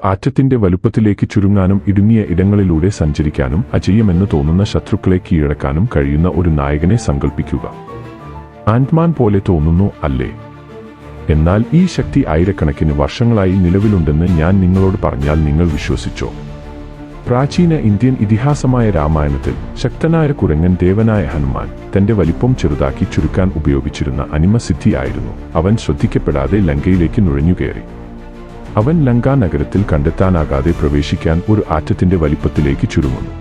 ആറ്റത്തിന്റെ വലുപ്പത്തിലേക്ക് ചുരുങ്ങാനും ഇടുങ്ങിയ ഇടങ്ങളിലൂടെ സഞ്ചരിക്കാനും അജയ്യമെന്ന് തോന്നുന്ന ശത്രുക്കളെ കീഴടക്കാനും കഴിയുന്ന ഒരു നായകനെ സങ്കൽപ്പിക്കുക. ആന്റ്മാൻ പോലെ തോന്നുന്നു, അല്ലേ? എന്നാൽ ഈ ശക്തി ആയിരക്കണക്കിന് വർഷങ്ങളായി നിലവിലുണ്ടെന്ന് ഞാൻ നിങ്ങളോട് പറഞ്ഞാൽ നിങ്ങൾ വിശ്വസിച്ചോ? പ്രാചീന ഇന്ത്യൻ ഇതിഹാസമായ രാമായണത്തിൽ ശക്തനായ കുരങ്ങൻ ദേവനായ ഹനുമാൻ തന്റെ വലിപ്പം ചെറുതാക്കി ചുരുക്കാൻ ഉപയോഗിച്ചിരുന്ന അനിമസിദ്ധിയായിരുന്നു. അവൻ ശ്രദ്ധിക്കപ്പെടാതെ ലങ്കയിലേക്ക് നുഴഞ്ഞുകയറി. അവൻ ലങ്കാ നഗരത്തിൽ കണ്ടെത്താനാകാതെ പ്രവേശിക്കാൻ ഒരു ആറ്റത്തിന്റെ വലിപ്പത്തിലേക്ക് ചുരുങ്ങുന്നു.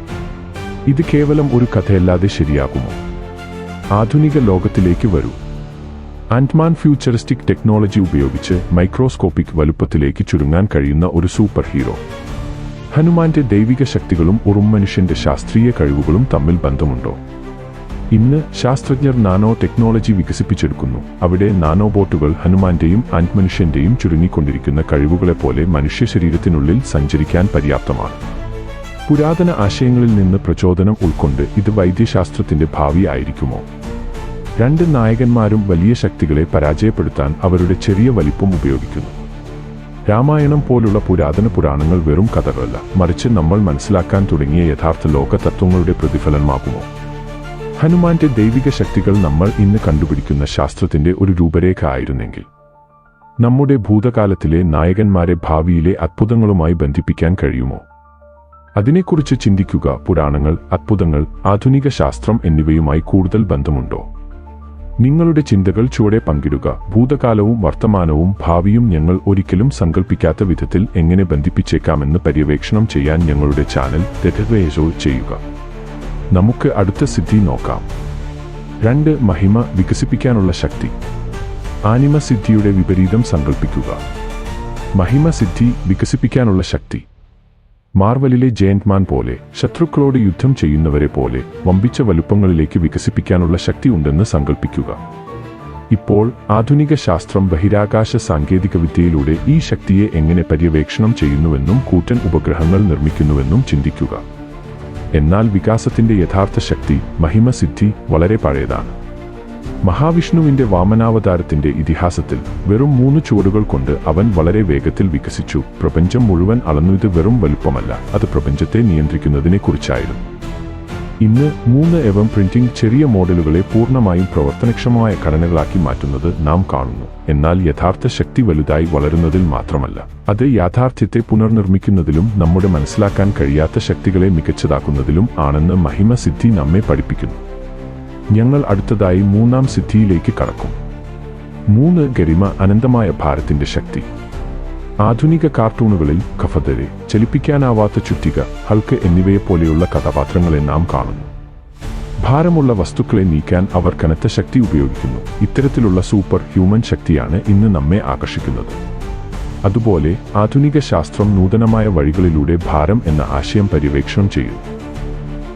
ഇത് കേവലം ഒരു കഥയല്ലാതെ ശരിയാകുമോ? ആധുനിക ലോകത്തിലേക്ക് വരൂ. ആന്റ്മാൻ ഫ്യൂച്ചറിസ്റ്റിക് ടെക്നോളജി ഉപയോഗിച്ച് മൈക്രോസ്കോപ്പിക് വലുപ്പത്തിലേക്ക് ചുരുങ്ങാൻ കഴിയുന്ന ഒരു സൂപ്പർ ഹീറോ. ഹനുമാന്റെ ദൈവിക ശക്തികളും മനുഷ്യന്റെ ശാസ്ത്രീയ കഴിവുകളും തമ്മിൽ ബന്ധമുണ്ടോ? ഇന്ന് ശാസ്ത്രജ്ഞർ നാനോ ടെക്നോളജി വികസിപ്പിച്ചെടുക്കുന്നു. അവിടെ നാനോബോട്ടുകൾ ഹനുമാന്റെയും മനുഷ്യന്റെയും ചുരുങ്ങിക്കൊണ്ടിരിക്കുന്ന കഴിവുകളെപ്പോലെ മനുഷ്യ ശരീരത്തിനുള്ളിൽ സഞ്ചരിക്കാൻ പര്യാപ്തമാണ്. പുരാതന ആശയങ്ങളിൽ നിന്ന് പ്രചോദനം ഉൾക്കൊണ്ട് ഇത് വൈദ്യശാസ്ത്രത്തിന്റെ ഭാവി ആയിരിക്കുമോ? രണ്ട് നായകന്മാരും വലിയ ശക്തികളെ പരാജയപ്പെടുത്താൻ അവരുടെ ചെറിയ വലിപ്പം ഉപയോഗിക്കുന്നു. രാമായണം പോലുള്ള പുരാതന പുരാണങ്ങൾ വെറും കഥകളല്ല, മറിച്ച് നമ്മൾ മനസ്സിലാക്കാൻ തുടങ്ങിയ യഥാർത്ഥ ലോക തത്വങ്ങളുടെ പ്രതിഫലനമാകുമോ? ഹനുമാന്റെ ദൈവിക ശക്തികൾ നമ്മൾ ഇന്ന് കണ്ടുപിടിക്കുന്ന ശാസ്ത്രത്തിന്റെ ഒരു രൂപരേഖ ആയിരുന്നെങ്കിൽ, നമ്മുടെ ഭൂതകാലത്തിലെ നായകന്മാരെ ഭാവിയിലെ അത്ഭുതങ്ങളുമായി ബന്ധിപ്പിക്കാൻ കഴിയുമോ? അതിനെക്കുറിച്ച് ചിന്തിക്കുക. പുരാണങ്ങൾ, അത്ഭുതങ്ങൾ, ആധുനിക ശാസ്ത്രം എന്നിവയുമായി കൂടുതൽ ബന്ധമുണ്ടോ? നിങ്ങളുടെ ചിന്തകൾ ചുവടെ പങ്കിടുക. ഭൂതകാലവും വർത്തമാനവും ഭാവിയും ഞങ്ങൾ ഒരിക്കലും സങ്കല്പിക്കാത്ത വിധത്തിൽ എങ്ങനെ ബന്ധിപ്പിച്ചേക്കാമെന്ന് പര്യവേക്ഷണം ചെയ്യാൻ ഞങ്ങളുടെ ചാനൽ ചെയ്യുക. നമുക്ക് അടുത്ത സിദ്ധി നോക്കാം. 2 മഹിമ വികസിപ്പിക്കാനുള്ള ശക്തി. ആനിമ സിദ്ധിയുടെ വിപരീതം സങ്കൽപ്പിക്കുക. മഹിമ സിദ്ധി വികസിപ്പിക്കാനുള്ള ശക്തി. മാർവലിലെ ജയന്റ്മാൻ പോലെ, ശത്രുക്കളോട് യുദ്ധം ചെയ്യുന്നവരെ പോലെ വമ്പിച്ച വലുപ്പങ്ങളിലേക്ക് വികസിപ്പിക്കാനുള്ള ശക്തി ഉണ്ടെന്ന് സങ്കൽപ്പിക്കുക. ഇപ്പോൾ ആധുനിക ശാസ്ത്രം ബഹിരാകാശ സാങ്കേതികവിദ്യയിലൂടെ ഈ ശക്തിയെ എങ്ങനെ പര്യവേക്ഷണം ചെയ്യുന്നുവെന്നും കൂറ്റൻ ഉപഗ്രഹങ്ങൾ നിർമ്മിക്കുന്നുവെന്നും ചിന്തിക്കുക. എന്നാൽ വികാസത്തിന്റെ യഥാർത്ഥ ശക്തി, മഹിമ സിദ്ധി, വളരെ പഴയതാണ്. മഹാവിഷ്ണുവിന്റെ വാമനാവതാരത്തിന്റെ ഇതിഹാസത്തിൽ വെറും 3 ചുവടുകൾ കൊണ്ട് അവൻ വളരെ വേഗത്തിൽ വികസിച്ചു. പ്രപഞ്ചം മുഴുവൻ അളന്നു. ഇത് വെറും വലുപ്പമല്ല, അത് പ്രപഞ്ചത്തെ നിയന്ത്രിക്കുന്നതിനെക്കുറിച്ചായിരുന്നു. ഇന്ന് 3 പ്രിന്റിംഗ് ചെറിയ മോഡലുകളെ പൂർണ്ണമായും പ്രവർത്തനക്ഷമമായ ഘടനകളാക്കി മാറ്റുന്നത് നാം കാണുന്നു. എന്നാൽ യഥാർത്ഥ ശക്തി വലുതായി വളരുന്നതിൽ മാത്രമല്ല, അത് യാഥാർത്ഥ്യത്തെ പുനർനിർമ്മിക്കുന്നതിലും നമ്മുടെ മനസ്സിലാക്കാൻ കഴിയാത്ത ശക്തികളെ മികച്ചതാക്കുന്നതിലും ആണെന്ന് മഹിമ സിദ്ധി നമ്മെ പഠിപ്പിക്കുന്നു. ഞങ്ങൾ അടുത്തതായി 3ാം സിദ്ധിയിലേക്ക് കടക്കും. 3 ഗരിമ, അനന്തമായ ഭാരത്തിന്റെ ശക്തി. ആധുനിക കാർട്ടൂണുകളിൽ കഫദരെ, ചലിപ്പിക്കാനാവാത്ത ചുറ്റിക, ഹൾക്ക് എന്നിവയെപ്പോലെയുള്ള കഥാപാത്രങ്ങളെ നാം കാണുന്നു. ഭാരമുള്ള വസ്തുക്കളെ നീക്കാൻ അവർ കനത്ത ശക്തി ഉപയോഗിക്കുന്നു. ഇത്തരത്തിലുള്ള സൂപ്പർ ഹ്യൂമൻ ശക്തിയാണ് ഇന്ന് നമ്മെ ആകർഷിക്കുന്നത്. അതുപോലെ ആധുനിക ശാസ്ത്രം നൂതനമായ വഴികളിലൂടെ ഭാരം എന്ന ആശയം പര്യവേക്ഷണം ചെയ്യുന്നു.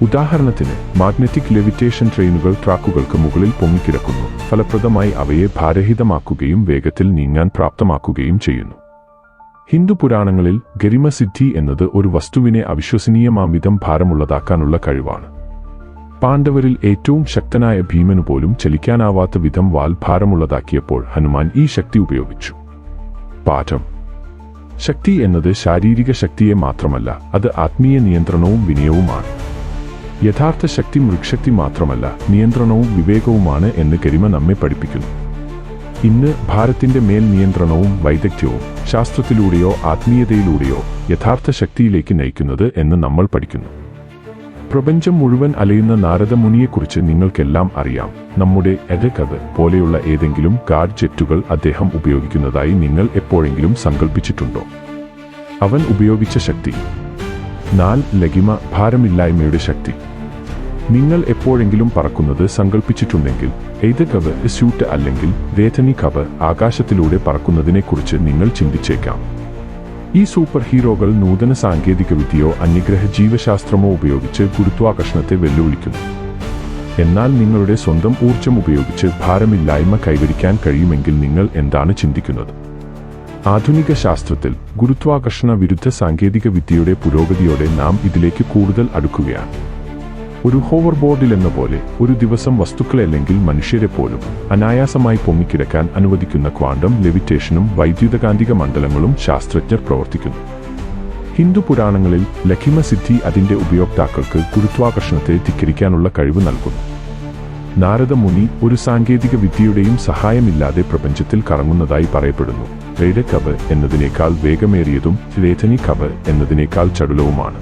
ഉദാഹരണത്തിന്, മാഗ്നറ്റിക് ലെവിറ്റേഷൻ ട്രെയിനുകൾ ട്രാക്കുകൾക്ക് മുകളിൽ പൊങ്ങിക്കിടക്കുന്നു. ഫലപ്രദമായി അവയെ ഭാരഹിതമാക്കുകയും വേഗത്തിൽ നീങ്ങാൻ പ്രാപ്തമാക്കുകയും ചെയ്യുന്നു. ഹിന്ദു പുരാണങ്ങളിൽ ഗരിമ സിദ്ധി എന്നത് ഒരു വസ്തുവിനെ അവിശ്വസനീയമാംവിധം ഭാരമുള്ളതാക്കാനുള്ള കഴിവാണ്. പാണ്ഡവരിൽ ഏറ്റവും ശക്തനായ ഭീമനു പോലും ചലിക്കാനാവാത്ത വിധം വാൽ ഭാരമുള്ളതാക്കിയപ്പോൾ ഹനുമാൻ ഈ ശക്തി ഉപയോഗിച്ചു. പാഠം: ശക്തി എന്നത് ശാരീരിക ശക്തിയെ മാത്രമല്ല, അത് ആത്മീയ നിയന്ത്രണവും വിനയവുമാണ്. യഥാർത്ഥ ശക്തി മൃഗശക്തി മാത്രമല്ല, നിയന്ത്രണവും വിവേകവുമാണ് എന്ന് ഗരിമ നമ്മെ പഠിപ്പിക്കുന്നു. ഇന്ന് ഭാരത്തിന്റെ മേൽ നിയന്ത്രണവും വൈദഗ്ധ്യവും ശാസ്ത്രത്തിലൂടെയോ ആത്മീയതയിലൂടെയോ യഥാർത്ഥ ശക്തിയിലേക്ക് നയിക്കുന്നത് എന്ന് നമ്മൾ പഠിക്കുന്നു. പ്രപഞ്ചം മുഴുവൻ അലയുന്ന നാരദ മുനിയെക്കുറിച്ച് നിങ്ങൾക്കെല്ലാം അറിയാം. നമ്മുടെ എഡകവ് പോലെയുള്ള ഏതെങ്കിലും ഗാഡ്ജെറ്റുകൾ അദ്ദേഹം ഉപയോഗിക്കുന്നതായി നിങ്ങൾ എപ്പോഴെങ്കിലും സങ്കല്പിച്ചിട്ടുണ്ടോ? അവൻ ഉപയോഗിച്ച ശക്തി. 4 ലഗിമ, ഭാരമില്ലായ്മയുടെ ശക്തി. നിങ്ങൾ എപ്പോഴെങ്കിലും പറക്കുന്നത് സങ്കല്പിച്ചിട്ടുണ്ടെങ്കിൽ, എയ്തകവ് സ്യൂട്ട് അല്ലെങ്കിൽ വേഥനി കവ് ആകാശത്തിലൂടെ പറക്കുന്നതിനെക്കുറിച്ച് നിങ്ങൾ ചിന്തിച്ചേക്കാം. ഈ സൂപ്പർ ഹീറോകൾ നൂതന സാങ്കേതികവിദ്യയോ അന്യഗ്രഹ ജീവശാസ്ത്രമോ ഉപയോഗിച്ച് ഗുരുത്വാകർഷണത്തെ വെല്ലുവിളിക്കുന്നു. എന്നാൽ നിങ്ങളുടെ സ്വന്തം ഊർജം ഉപയോഗിച്ച് ഭാരമില്ലായ്മ കൈവരിക്കാൻ കഴിയുമെങ്കിൽ നിങ്ങൾ എന്താണ് ചിന്തിക്കുന്നത്? ആധുനിക ശാസ്ത്രത്തിൽ ഗുരുത്വാകർഷണ വിരുദ്ധ സാങ്കേതിക വിദ്യയുടെ പുരോഗതിയോടെ നാം ഇതിലേക്ക് കൂടുതൽ അടുക്കുകയാണ്. ഒരു ഹോവർബോർഡിലെന്ന പോലെ ഒരു ദിവസം വസ്തുക്കളെ അല്ലെങ്കിൽ മനുഷ്യരെ പോലും അനായാസമായി പൊങ്ങിക്കിടക്കാൻ അനുവദിക്കുന്ന ക്വാണ്ടം ലെവിറ്റേഷനും വൈദ്യുതകാന്തിക മണ്ഡലങ്ങളും ശാസ്ത്രജ്ഞർ പ്രവർത്തിക്കുന്നു. ഹിന്ദു പുരാണങ്ങളിൽ ലഖിമ സിദ്ധി അതിന്റെ ഉപയോക്താക്കൾക്ക് ഗുരുത്വാകർഷണത്തെ ധിക്കരിക്കാനുള്ള കഴിവ് നൽകുന്നു. നാരദ മുനി ഒരു സാങ്കേതിക വിദ്യയുടെയും സഹായമില്ലാതെ പ്രപഞ്ചത്തിൽ കറങ്ങുന്നതായി പറയപ്പെടുന്നു. റേഡ കബ് എന്നതിനേക്കാൾ വേഗമേറിയതും രേഥനി കബ് എന്നതിനേക്കാൾ ചടുലവുമാണ്.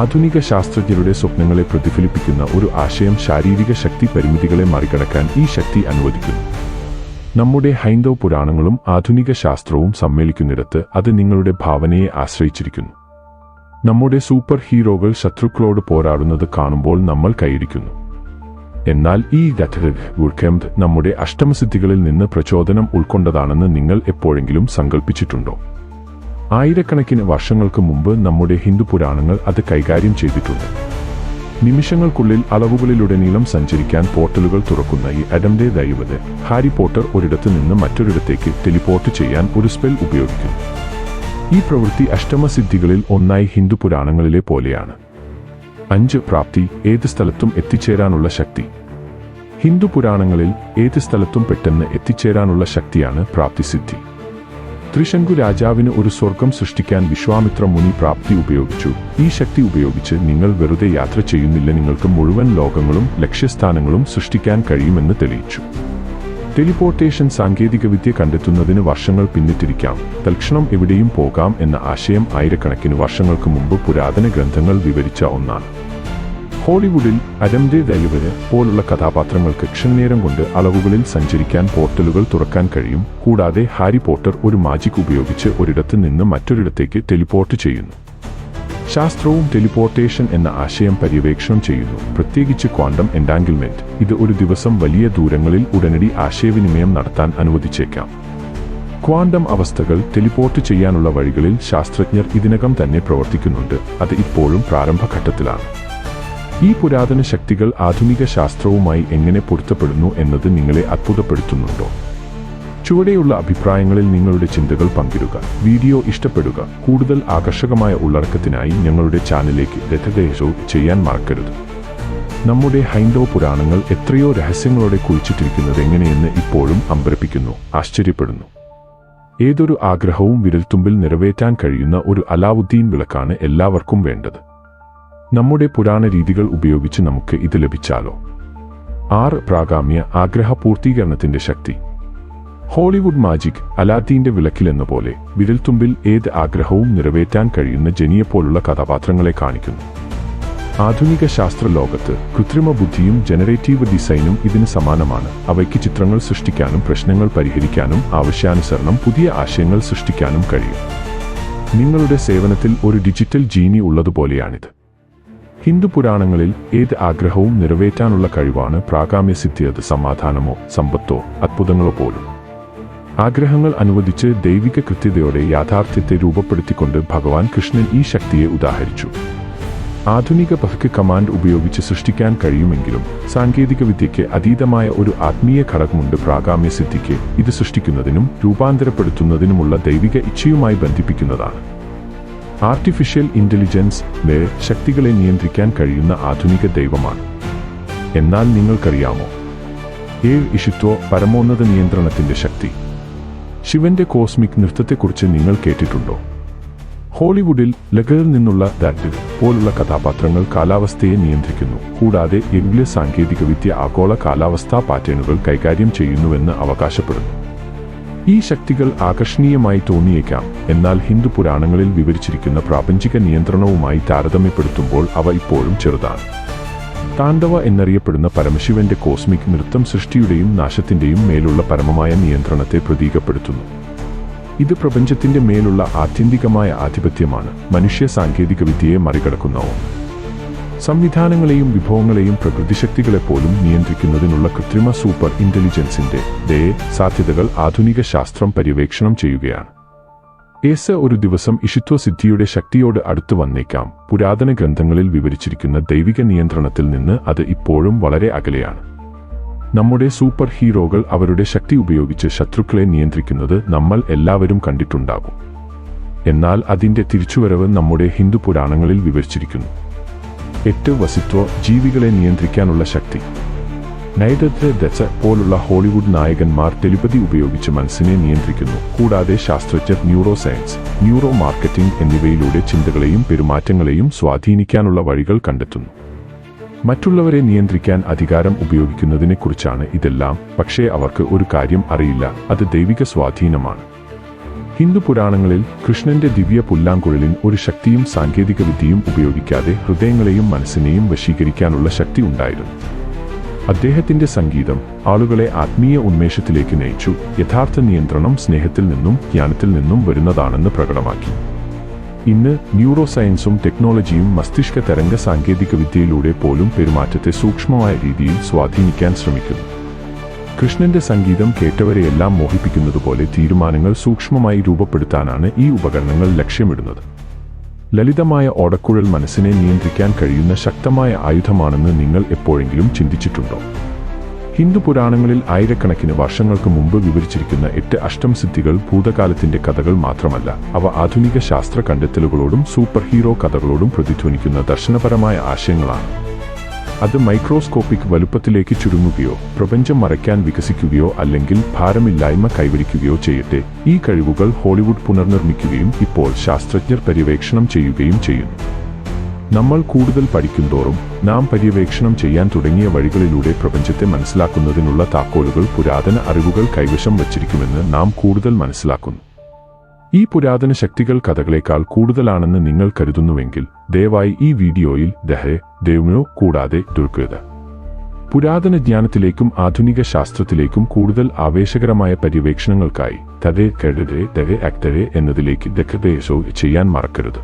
ആധുനിക ശാസ്ത്രജ്ഞരുടെ സ്വപ്നങ്ങളെ പ്രതിഫലിപ്പിക്കുന്ന ഒരു ആശയം ശാരീരിക ശക്തി പരിമിതികളെ മറികടക്കാൻ ഈ ശക്തി അനുവദിക്കുന്നു. നമ്മുടെ ഹൈന്ദവ പുരാണങ്ങളും ആധുനിക ശാസ്ത്രവും സമ്മേളിക്കുന്നിടത്ത് അത് നിങ്ങളുടെ ഭാവനയെ ആശ്രയിച്ചിരിക്കുന്നു. നമ്മുടെ സൂപ്പർ ഹീറോകൾ ശത്രുക്കളോട് പോരാടുന്നത് കാണുമ്പോൾ നമ്മൾ കൈയടിക്കുന്നു. എന്നാൽ ഈ ഗഥ നമ്മുടെ അഷ്ടമസിദ്ധികളിൽ നിന്ന് പ്രചോദനം ഉൾക്കൊണ്ടതാണെന്ന് നിങ്ങൾ എപ്പോഴെങ്കിലും സങ്കല്പിച്ചിട്ടുണ്ടോ? ആയിരക്കണക്കിന് വർഷങ്ങൾക്ക് മുമ്പ് നമ്മുടെ ഹിന്ദു പുരാണങ്ങൾ അത് കൈകാര്യം ചെയ്തിട്ടുണ്ട്. നിമിഷങ്ങൾക്കുള്ളിൽ അളവുകളിലുടനീളം സഞ്ചരിക്കാൻ പോർട്ടലുകൾ തുറക്കുന്ന ഈ അഡംഡെ ദൈവത് ഹാരി പോട്ടർ ഒരിടത്ത് നിന്ന് മറ്റൊരിടത്തേക്ക് ടെലിപ്പോർട്ട് ചെയ്യാൻ ഒരു സ്പെൽ ഉപയോഗിക്കുന്നു. ഈ പ്രവൃത്തി അഷ്ടമസിദ്ധികളിൽ ഒന്നായി ഹിന്ദു പുരാണങ്ങളിലെ പോലെയാണ്. 5 പ്രാപ്തി, ഏത് സ്ഥലത്തും എത്തിച്ചേരാനുള്ള ശക്തി. ഹിന്ദു പുരാണങ്ങളിൽ ഏത് സ്ഥലത്തും പെട്ടെന്ന് എത്തിച്ചേരാനുള്ള ശക്തിയാണ് പ്രാപ്തിസിദ്ധി. ത്രിശങ്കു രാജാവിന് ഒരു സ്വർഗം സൃഷ്ടിക്കാൻ വിശ്വാമിത്ര മുനി പ്രാപ്തി ഉപയോഗിച്ചു. ഈ ശക്തി ഉപയോഗിച്ച് നിങ്ങൾ വെറുതെ യാത്ര ചെയ്യുന്നില്ല, നിങ്ങൾക്ക് മുഴുവൻ ലോകങ്ങളും ലക്ഷ്യസ്ഥാനങ്ങളും സൃഷ്ടിക്കാൻ കഴിയുമെന്ന് തെളിയിച്ചു. ടെലിപ്പോർട്ടേഷൻ സാങ്കേതികവിദ്യ കണ്ടെത്തുന്നതിന് വർഷങ്ങൾ പിന്നിട്ടിരിക്കാം. തൽക്ഷണം എവിടെയും പോകാം എന്ന ആശയം ആയിരക്കണക്കിന് വർഷങ്ങൾക്ക് മുമ്പ് പുരാതന ഗ്രന്ഥങ്ങൾ വിവരിച്ച ഒന്നാണ്. ഹോളിവുഡിൽ അഡംഡെ ദൈവര് പോലുള്ള കഥാപാത്രങ്ങൾക്ക് ക്ഷണനേരം കൊണ്ട് അളവുകളിൽ സഞ്ചരിക്കാൻ പോർട്ടലുകൾ തുറക്കാൻ കഴിയും. കൂടാതെ ഹാരി പോട്ടർ ഒരു മാജിക് ഉപയോഗിച്ച് ഒരിടത്ത് നിന്ന് മറ്റൊരിടത്തേക്ക് ടെലിപ്പോർട്ട് ചെയ്യുന്നു. ശാസ്ത്രവും ടെലിപ്പോർട്ടേഷൻ എന്ന ആശയം പര്യവേക്ഷണം ചെയ്യുന്നു, പ്രത്യേകിച്ച് ക്വാണ്ടം എൻഡാങ്കിൾമെന്റ്. ഇത് ഒരു ദിവസം വലിയ ദൂരങ്ങളിൽ ഉടനടി ആശയവിനിമയം നടത്താൻ അനുവദിച്ചേക്കാം. ക്വാണ്ടം അവസ്ഥകൾ ടെലിപ്പോർട്ട് ചെയ്യാനുള്ള വഴികളിൽ ശാസ്ത്രജ്ഞർ ഇതിനകം തന്നെ പ്രവർത്തിക്കുന്നുണ്ട്. അത് ഇപ്പോഴും പ്രാരംഭഘട്ടത്തിലാണ്. ഈ പുരാതന ശക്തികൾ ആധുനിക ശാസ്ത്രവുമായി എങ്ങനെ പൊരുത്തപ്പെടുന്നു എന്നത് നിങ്ങളെ അത്ഭുതപ്പെടുത്തുന്നുണ്ടോ? ചുവടെയുള്ള അഭിപ്രായങ്ങളിൽ നിങ്ങളുടെ ചിന്തകൾ പങ്കിടുക. വീഡിയോ ഇഷ്ടപ്പെടുക. കൂടുതൽ ആകർഷകമായ ഉള്ളടക്കത്തിനായി ഞങ്ങളുടെ ചാനലിലേക്ക് സബ്സ്ക്രൈബ് ചെയ്യാൻ മറക്കരുത്. നമ്മുടെ ഹൈന്ദവ പുരാണങ്ങൾ എത്രയോ രഹസ്യങ്ങളോടെ കുഴിച്ചിട്ടിരിക്കുന്നത് എങ്ങനെയെന്ന് ഇപ്പോഴും അമ്പരപ്പിക്കുന്നു, ആശ്ചര്യപ്പെടുന്നു. ഏതൊരു ആഗ്രഹവും വിരൽത്തുമ്പിൽ നിറവേറ്റാൻ കഴിയുന്ന ഒരു അലാവുദ്ദീൻ വിളക്കാണ് എല്ലാവർക്കും വേണ്ടത്. നമ്മുടെ പുരാണ രീതികൾ ഉപയോഗിച്ച് നമുക്ക് ഇത് ലഭിച്ചാലോ? 6 പ്രാഗാമ്യ ആഗ്രഹ പൂർത്തീകരണത്തിന്റെ ശക്തി. ഹോളിവുഡ് മാജിക് അലാദ്ദീന്റെ വിളക്കിലെന്ന പോലെ വിരൽത്തുമ്പിൽ ഏത് ആഗ്രഹവും നിറവേറ്റാൻ കഴിയുന്ന ജനിയെപ്പോലുള്ള കഥാപാത്രങ്ങളെ കാണിക്കുന്നു. ആധുനിക ശാസ്ത്ര ലോകത്ത് കൃത്രിമ ബുദ്ധിയും ജനറേറ്റീവ് ഡിസൈനും ഇതിന് സമാനമാണ്. അവയ്ക്ക് ചിത്രങ്ങൾ സൃഷ്ടിക്കാനും പ്രശ്നങ്ങൾ പരിഹരിക്കാനും ആവശ്യാനുസരണം പുതിയ ആശയങ്ങൾ സൃഷ്ടിക്കാനും കഴിയും. നിങ്ങളുടെ സേവനത്തിൽ ഒരു ഡിജിറ്റൽ ജീനി ഉള്ളതുപോലെയാണിത്. ഹിന്ദു പുരാണങ്ങളിൽ ഏത് ആഗ്രഹവും നിറവേറ്റാനുള്ള കഴിവാണ് പ്രാഗാമ്യസിദ്ധി. അത് സമാധാനമോ സമ്പത്തോ അത്ഭുതങ്ങളോ പോലും. ആഗ്രഹങ്ങൾ അനുവദിച്ച് ദൈവിക കൃത്യതയോടെ യാഥാർത്ഥ്യത്തെ രൂപപ്പെടുത്തിക്കൊണ്ട് ഭഗവാൻ കൃഷ്ണൻ ഈ ശക്തിയെ ഉദാഹരിച്ചു. ആധുനിക പഹ്ക്ക് കമാൻഡ് ഉപയോഗിച്ച് സൃഷ്ടിക്കാൻ കഴിയുമെങ്കിലും സാങ്കേതികവിദ്യയ്ക്ക് അതീതമായ ഒരു ആത്മീയ ഘടകമുണ്ട് പ്രാഗാമ്യസിദ്ധിക്ക്. ഇത് സൃഷ്ടിക്കുന്നതിനും രൂപാന്തരപ്പെടുത്തുന്നതിനുമുള്ള ദൈവിക ഇച്ഛയുമായി ബന്ധിപ്പിക്കുന്നതാണ്. ആർട്ടിഫിഷ്യൽ ഇന്റലിജൻസ് ശക്തികളെ നിയന്ത്രിക്കാൻ കഴിയുന്ന ആധുനിക ദൈവമാണ്. എന്നാൽ നിങ്ങൾക്കറിയാമോ? ഇഷിത്വ പരമോന്നത നിയന്ത്രണത്തിന്റെ ശക്തി. ശിവന്റെ കോസ്മിക് നൃത്തത്തെക്കുറിച്ച് നിങ്ങൾ കേട്ടിട്ടുണ്ടോ? ഹോളിവുഡിൽ ലഗറിൽ നിന്നുള്ള ദാറ്റ് പോലുള്ള കഥാപാത്രങ്ങൾ കാലാവസ്ഥയെ നിയന്ത്രിക്കുന്നു. കൂടാതെ സാങ്കേതികവിദ്യ ആഗോള കാലാവസ്ഥാ പാറ്റേണുകൾ കൈകാര്യം ചെയ്യുന്നുവെന്ന് അവകാശപ്പെടുന്നു. ഈ ശക്തികൾ ആകർഷണീയമായി തോന്നിയേക്കാം, എന്നാൽ ഹിന്ദു പുരാണങ്ങളിൽ വിവരിച്ചിരിക്കുന്ന പ്രാപഞ്ചിക നിയന്ത്രണവുമായി താരതമ്യപ്പെടുത്തുമ്പോൾ അവ ഇപ്പോഴും ചെറുതാണ്. താണ്ഡവ എന്നറിയപ്പെടുന്ന പരമശിവന്റെ കോസ്മിക് നൃത്തം സൃഷ്ടിയുടെയും നാശത്തിന്റെയും മേലുള്ള പരമമായ നിയന്ത്രണത്തെ പ്രതീകപ്പെടുത്തുന്നു. ഇത് പ്രപഞ്ചത്തിന്റെ മേലുള്ള ആത്യന്തികമായ ആധിപത്യമാണ്, മനുഷ്യ സാങ്കേതികവിദ്യയെ മറികടക്കുന്ന ഒന്ന്. സംവിധാനങ്ങളെയും വിഭവങ്ങളെയും പ്രകൃതിശക്തികളെപ്പോലും നിയന്ത്രിക്കുന്നതിനുള്ള കൃത്രിമ സൂപ്പർ ഇന്റലിജൻസിന്റെ സാധ്യതകൾ ആധുനിക ശാസ്ത്രം പര്യവേക്ഷണം ചെയ്യുകയാണ്. ഒരു ദിവസം ഇഷിത്വസിദ്ധിയുടെ ശക്തിയോട് അടുത്ത് വന്നേക്കാം. പുരാതന ഗ്രന്ഥങ്ങളിൽ വിവരിച്ചിരിക്കുന്ന ദൈവിക നിയന്ത്രണത്തിൽ നിന്ന് അത് ഇപ്പോഴും വളരെ അകലെയാണ്. നമ്മുടെ സൂപ്പർ ഹീറോകൾ അവരുടെ ശക്തി ഉപയോഗിച്ച് ശത്രുക്കളെ നിയന്ത്രിക്കുന്നത് നമ്മൾ എല്ലാവരും കണ്ടിട്ടുണ്ടാകും. എന്നാൽ അതിന്റെ തിരിച്ചുവരവ് നമ്മുടെ ഹിന്ദു പുരാണങ്ങളിൽ വിവരിച്ചിരിക്കുന്നു. 8 വസിത്വ ജീവികളെ നിയന്ത്രിക്കാനുള്ള ശക്തി. നൈഡത്ത് ദച്ച പോലുള്ള ഹോളിവുഡ് നായകന്മാർ ടെലിപതി ഉപയോഗിച്ച് മനസ്സിനെ നിയന്ത്രിക്കുന്നു. കൂടാതെ ശാസ്ത്രജ്ഞർ ന്യൂറോ സയൻസ്, ന്യൂറോ മാർക്കറ്റിംഗ് എന്നിവയിലൂടെ ചിന്തകളെയും പെരുമാറ്റങ്ങളെയും സ്വാധീനിക്കാനുള്ള വഴികൾ കണ്ടെത്തുന്നു. മറ്റുള്ളവരെ നിയന്ത്രിക്കാൻ അധികാരം ഉപയോഗിക്കുന്നതിനെക്കുറിച്ചാണ് ഇതെല്ലാം. പക്ഷേ അവർക്ക് ഒരു കാര്യം അറിയില്ല, അത് ദൈവിക സ്വാധീനമാണ്. ഹിന്ദു പുരാണങ്ങളിൽ കൃഷ്ണന്റെ ദിവ്യ പുല്ലാങ്കുഴലിന് ഒരു ശക്തിയും സാങ്കേതികവിദ്യയും ഉപയോഗിക്കാതെ ഹൃദയങ്ങളെയും മനസ്സിനെയും വശീകരിക്കാനുള്ള ശക്തി ഉണ്ടായിരുന്നു. അദ്ദേഹത്തിന്റെ സംഗീതം ആളുകളെ ആത്മീയ ഉന്മേഷത്തിലേക്ക് നയിച്ചു. യഥാർത്ഥ നിയന്ത്രണം സ്നേഹത്തിൽ നിന്നും ജ്ഞാനത്തിൽ നിന്നും വരുന്നതാണെന്ന് പ്രകടമാക്കി. ഇന്ന് ന്യൂറോ സയൻസും ടെക്നോളജിയും മസ്തിഷ്ക തരംഗ സാങ്കേതികവിദ്യയിലൂടെ പോലും പെരുമാറ്റത്തെ സൂക്ഷ്മമായ രീതിയിൽ സ്വാധീനിക്കാൻ ശ്രമിക്കുന്നു. കൃഷ്ണന്റെ സംഗീതം കേട്ടവരെയെല്ലാം മോഹിപ്പിക്കുന്നതുപോലെ തീരുമാനങ്ങൾ സൂക്ഷ്മമായി രൂപപ്പെടുത്താനാണ് ഈ ഉപകരണങ്ങൾ ലക്ഷ്യമിടുന്നത്. ലളിതമായ ഓടക്കുഴൽ മനസ്സിനെ നിയന്ത്രിക്കാൻ കഴിയുന്ന ശക്തമായ ആയുധമാണെന്ന് നിങ്ങൾ എപ്പോഴെങ്കിലും ചിന്തിച്ചിട്ടുണ്ടോ? ഹിന്ദു പുരാണങ്ങളിൽ ആയിരക്കണക്കിന് വർഷങ്ങൾക്ക് മുമ്പ് വിവരിച്ചിരിക്കുന്ന 8 അഷ്ടംസിദ്ധികൾ ഭൂതകാലത്തിന്റെ കഥകൾ മാത്രമല്ല, അവ ആധുനിക ശാസ്ത്ര കണ്ടെത്തലുകളോടും സൂപ്പർ ഹീറോ കഥകളോടും പ്രതിധ്വനിക്കുന്ന ദർശനപരമായ ആശയങ്ങളാണ്. അത് മൈക്രോസ്കോപ്പിക് വലുപ്പത്തിലേക്ക് ചുരുങ്ങുകയോ പ്രപഞ്ചം മറയ്ക്കാൻ വികസിക്കുകയോ അല്ലെങ്കിൽ ഭാരമില്ലായ്മ കൈവരിക്കുകയോ ചെയ്യട്ടെ, ഈ കഴിവുകൾ ഹോളിവുഡ് പുനർനിർമ്മിക്കുകയും ഇപ്പോൾ ശാസ്ത്രജ്ഞർ പര്യവേക്ഷണം ചെയ്യുകയും ചെയ്യുന്നു. നമ്മൾ കൂടുതൽ പഠിക്കുന്തോറും നാം പര്യവേക്ഷണം ചെയ്യാൻ തുടങ്ങിയ വഴികളിലൂടെ പ്രപഞ്ചത്തെ മനസ്സിലാക്കുന്നതിനുള്ള താക്കോലുകൾ പുരാതന അറിവുകൾ കൈവശം വച്ചിരിക്കുമെന്ന് നാം കൂടുതൽ മനസ്സിലാക്കുന്നു. ഈ പുരാതന ശക്തികൾ കഥകളേക്കാൾ കൂടുതലാണെന്ന് നിങ്ങൾ കരുതുന്നുവെങ്കിൽ ദയവായി ഈ വീഡിയോയിൽ ദൈവമോ കൂടാതെ ദുർഗത പുരാതന ജ്ഞാനത്തിലേക്കും ആധുനിക ശാസ്ത്രത്തിലേക്കും കൂടുതൽ ആവേശകരമായ പര്യവേക്ഷണങ്ങൾക്കായി എന്നതിലേക്ക് ചെയ്യാൻ മറക്കരുത്.